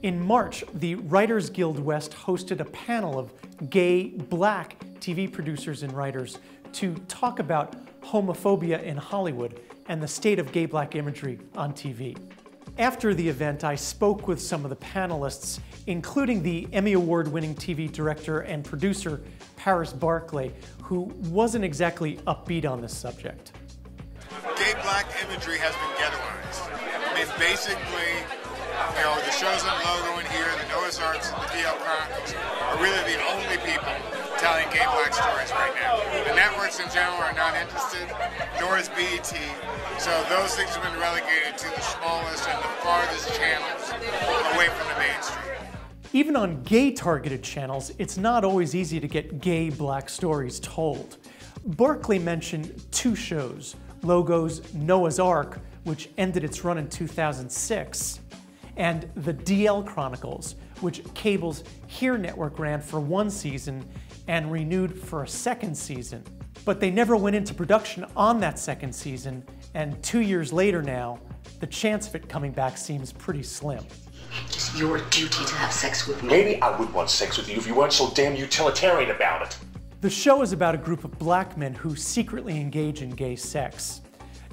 In March, the Writers Guild West hosted a panel of gay, black TV producers and writers to talk about homophobia in Hollywood and the state of gay-black imagery on TV. After the event, I spoke with some of the panelists, including the Emmy Award-winning TV director and producer Paris Barclay, who wasn't exactly upbeat on this subject. Gay-black imagery has been ghettoized. I mean, basically, you know, the shows on Logo in here, the Noah's Arks, and the DL Chronicles are really the only people telling gay-black stories right now. The networks in general are not interested, nor is BET, so those things have been relegated to the smallest and the farthest channels away from the mainstream. Even on gay-targeted channels, it's not always easy to get gay black stories told. Barclay mentioned two shows, Logo's Noah's Ark, which ended its run in 2006, and the DL Chronicles, which Cable's Here network ran for one season and renewed for a second season. But they never went into production on that second season, and 2 years later now, the chance of it coming back seems pretty slim. It's your duty to have sex with me. Maybe I would want sex with you if you weren't so damn utilitarian about it. The show is about a group of black men who secretly engage in gay sex.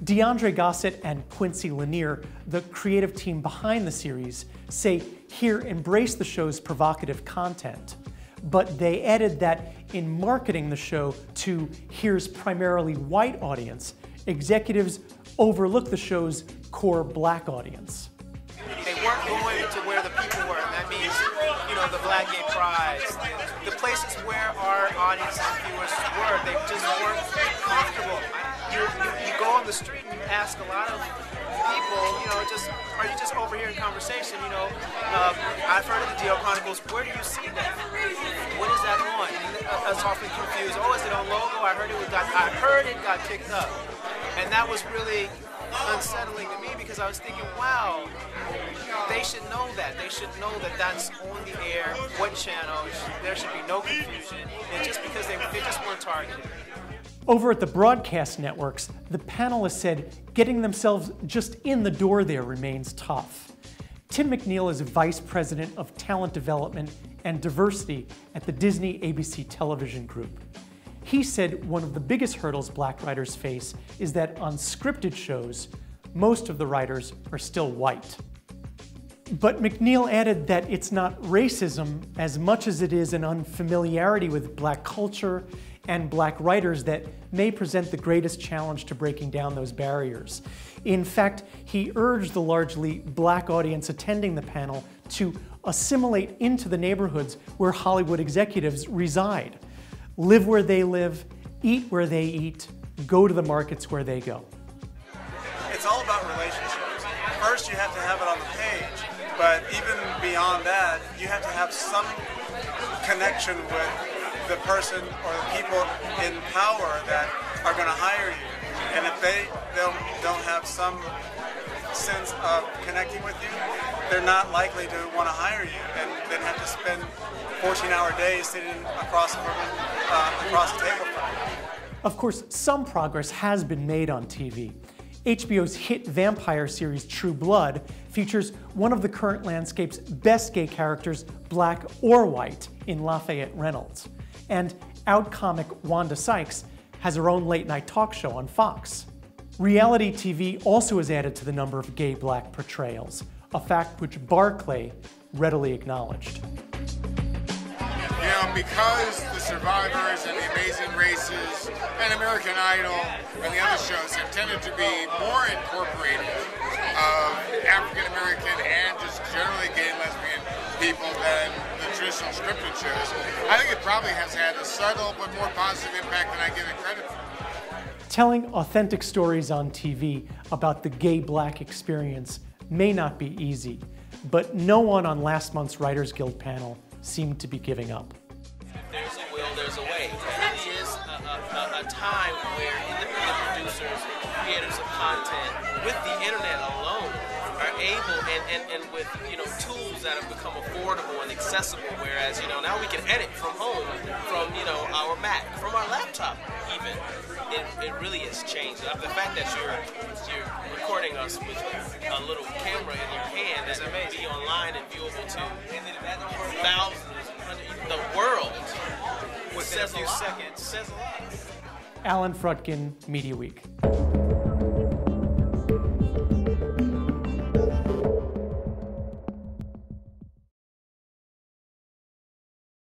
DeAndre Gossett and Quincy Lanier, the creative team behind the series, say Here embraced the show's provocative content, but they added that in marketing the show to Here's primarily white audience, executives overlooked the show's core black audience. They weren't going to where the people were, and that means, you know, the Black Gay Prides, the places where our audiences and viewers were, they just weren't comfortable. You go on the street and you ask a lot of people, you know, are you just overhearing conversation? You know, I've heard of the DL Chronicles. Where do you see that? What is that on? And I was often confused. Oh, is it on Logo? I heard it got picked up, and that was really unsettling to me because I was thinking, wow, they should know that. They should know that that's on the air, what channel. There should be no confusion, and just because they just weren't targeted. Over at the broadcast networks, the panelists said getting themselves just in the door there remains tough. Tim McNeil is Vice President of Talent Development and Diversity at the Disney ABC Television Group. He said one of the biggest hurdles black writers face is that on scripted shows, most of the writers are still white. But McNeil added that it's not racism as much as it is an unfamiliarity with black culture and black writers that may present the greatest challenge to breaking down those barriers. In fact, he urged the largely black audience attending the panel to assimilate into the neighborhoods where Hollywood executives reside. Live where they live, eat where they eat, go to the markets where they go. It's all about relationships. First, you have to have it on the page, but even beyond that, you have to have some connection with the person or the people in power that are going to hire you. And if they don't have some sense of connecting with you, they're not likely to want to hire you and then have to spend 14-hour days sitting across the table from you. Of course, some progress has been made on TV. HBO's hit vampire series True Blood features one of the current landscape's best gay characters, black or white, in Lafayette Reynolds. And out-comic Wanda Sykes has her own late-night talk show on Fox. Reality TV also has added to the number of gay black portrayals, a fact which Barclay readily acknowledged. You know, because the Survivors and the Amazing Races and American Idol and the other shows have tended to be more incorporated of African American and just generally gay and lesbian people than the traditional scripted shows, I think it probably has had a subtle but more positive impact than I give it credit for. Telling authentic stories on TV about the gay-black experience may not be easy, but no one on last month's Writers Guild panel seemed to be giving up. There's a will, there's a way. It is a time where independent producers, creators of content, with the internet alone, are able, and with, you know, tools that have become affordable and accessible, whereas, you know, now we can edit from home, from, you know, our Mac, from our laptop even. It really has changed. The fact that you're recording us with a little camera in your hand is amazing. Be online and viewable to thousands, the world. Within a few seconds. Says a lot. Alan Frutkin, Mediaweek.